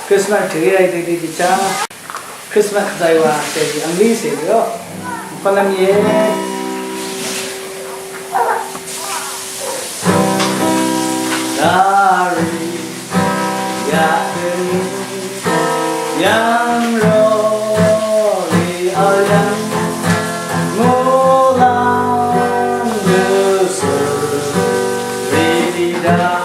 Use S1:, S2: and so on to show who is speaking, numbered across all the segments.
S1: Christmas together di cha Christmas dai wa se di English se yo palam ye dari ya yang roli ayam mulan besar bidida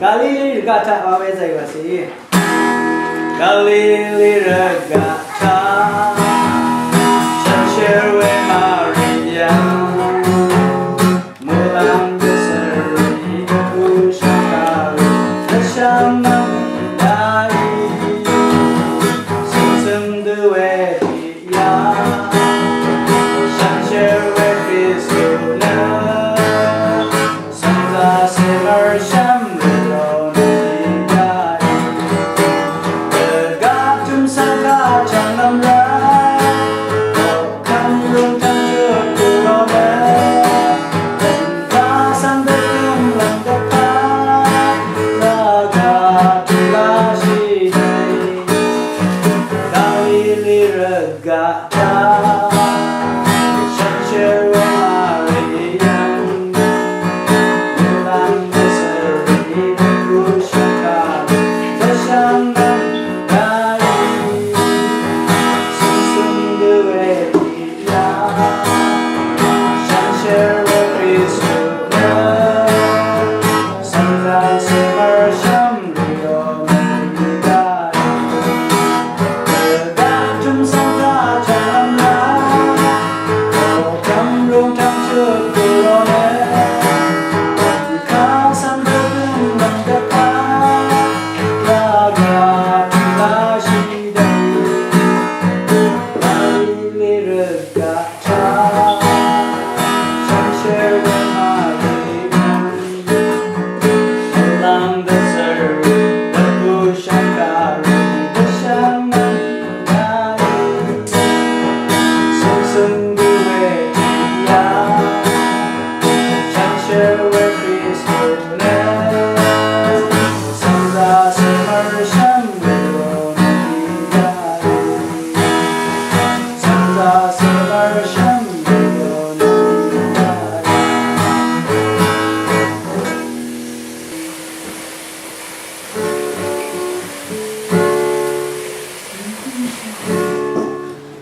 S1: Galili regata awe zai wasi Galili regata Shanshirwe Maria Mulan besari Ushakari Nashamandai Sumsum duwe ya Shanshirwe Kristuna Samza Simar Sham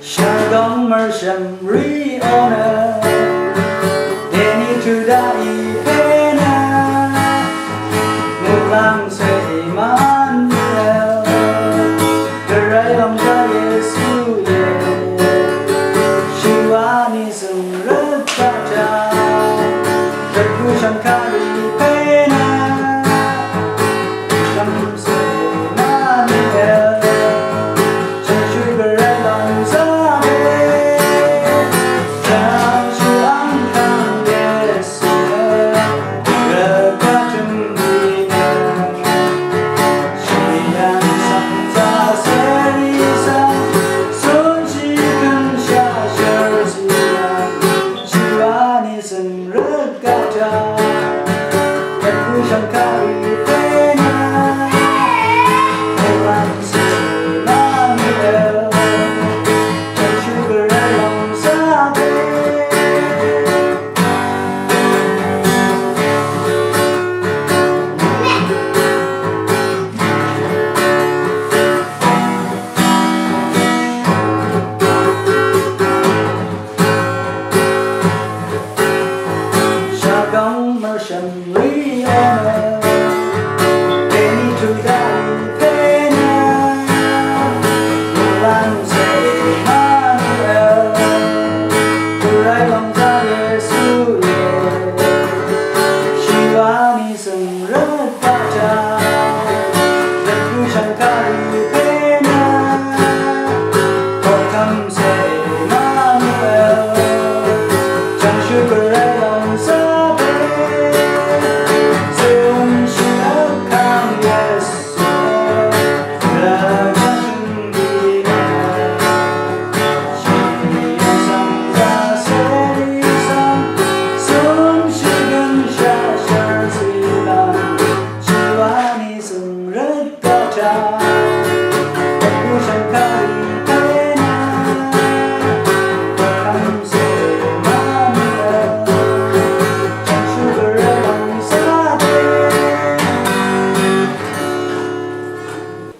S1: Shine. Merchant re-owner, they need to die pena. Một làng sẽ Emmanuel, đời lòng cha Giêsu Shiva ni sung rất cha cha, rất vui trong cari pena. Lòng sẽ Emmanuel, cha Chúa đời lòng cha.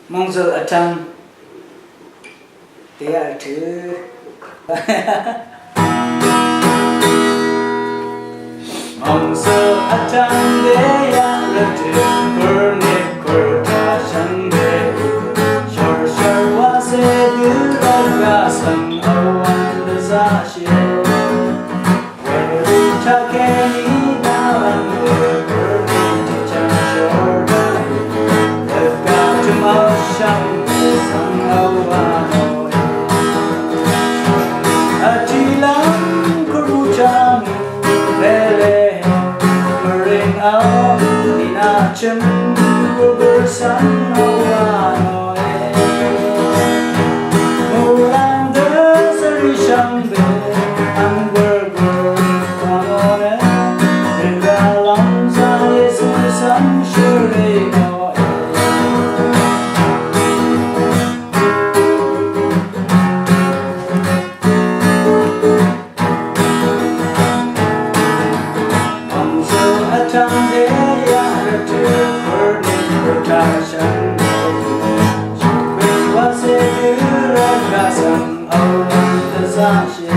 S1: Mong giờ ở trong tí ở thứ mong giờ ở trong để ya rất thương cơ nếp cơ ta chẳng để chờ chờ qua sẽ cứ đơn gà sẵn âu anh đưa ra chế về đi cha kê ní đá anh vừa cơ đi thì chẳng chờ đây đất gà chùm âu chẳng để sẵn âu anh ơi chỉ lắm cơ ru cha lê mering ao nina cem bersama noe mulan deseri shambe ang bergurau dalam saya susah syuri noe Trong đế ya trước burning protection Quên quá sẽ cứ ra cả sẵn âu anh ta ra chế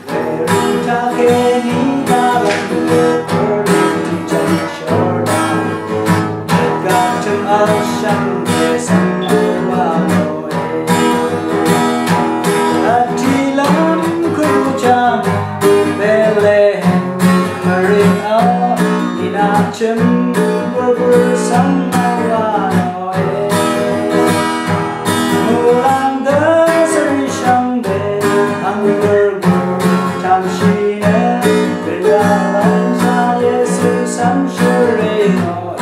S1: Về rung ta kê ní ta lần được burning thì chẳng cho đá Tất cả trong áo sẵn để sẵn âu qua nỗi Thật chỉ lắm cứ chẳng về lệ mering ao nina cem bersama noe mulan deseri shambe ang bergurau tamshine berjalan saya susah syuri noe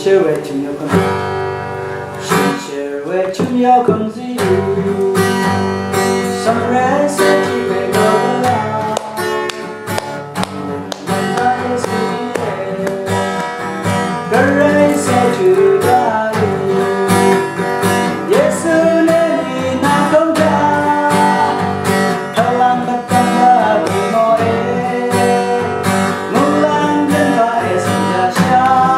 S1: chưa về chúng yêu con chưa về chúng yêu con gì xong ra sẽ chỉ về đâu là mong ta sẽ về cái đấy sẽ trừ ra Giêsu nên đi na không cha thao làm tất cả vì mọi muốn làm đến phải sinh ra cha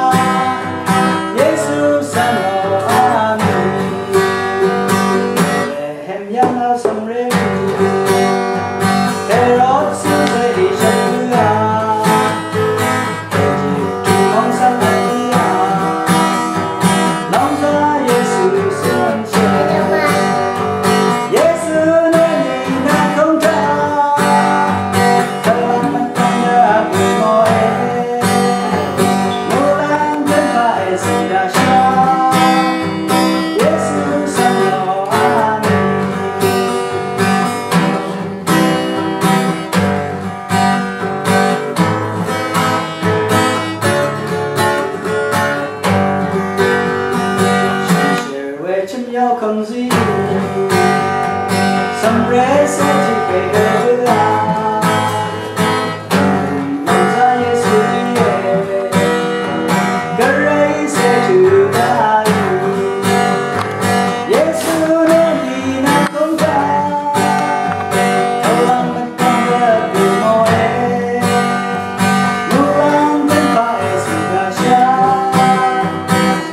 S1: không gì xong rẽ sẽ chỉ về đâu là mong ra Giêsu về cái đấy sẽ trừ ra Giêsu nên đi na không cha thao làm tất cả vì mọi muốn làm đến phải sinh ra cha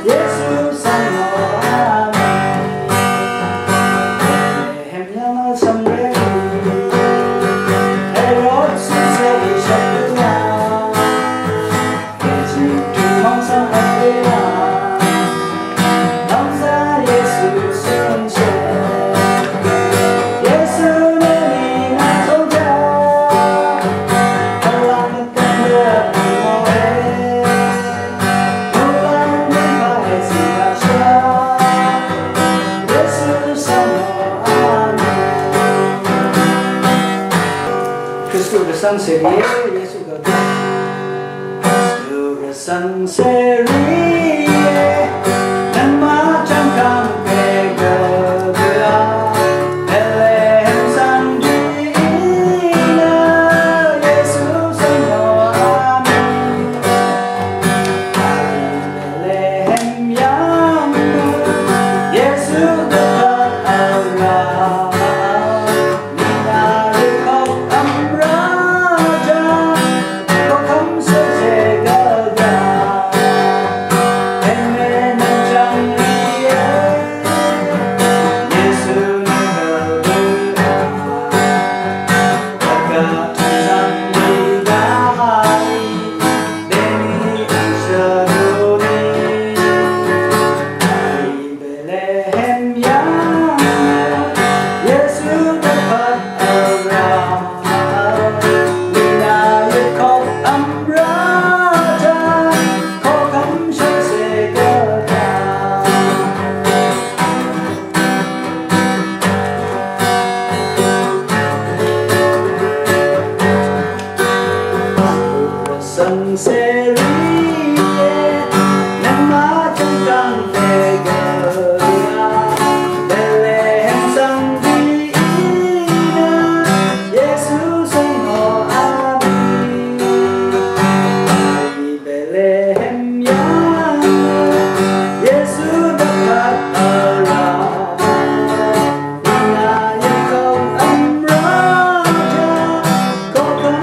S1: Giêsu sang lo Sang sẽ rie Giêsu gọi Chúa sang sẽ rie nắng má trăng cam về gờ gờ Bethlehem sang đi Giêsu sang lo amen Bethlehem yang Giêsu dekat Allah Sang sẽ rie nắng má trăng trăng về gờ Bethlehem sang đi Giêsu sang lo amen Bethlehem yang Giêsu dekat Allah Nina yang kau raja kau kan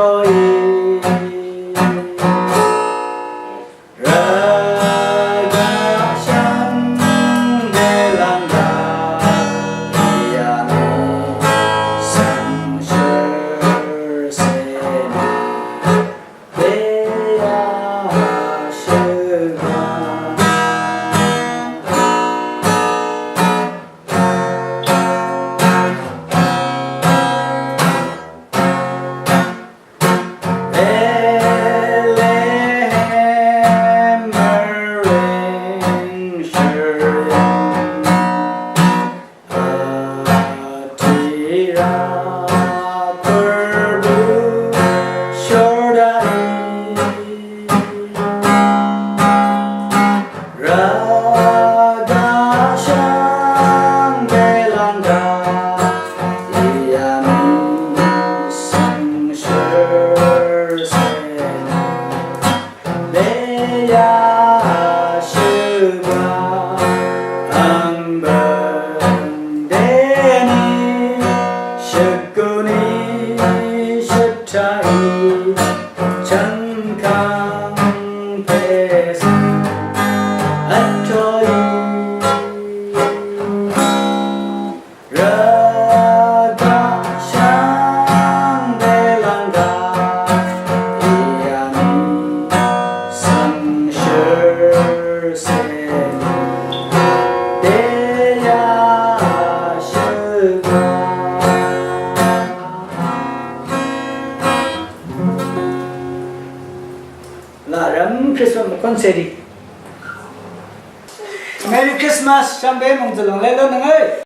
S1: trôi raga sang de lang ga ya me sang sher se de ya shua là rắm Christmas một con xe đi. Merry Christmas, trăm bé mong giờ lòng lên lớn nè ơi.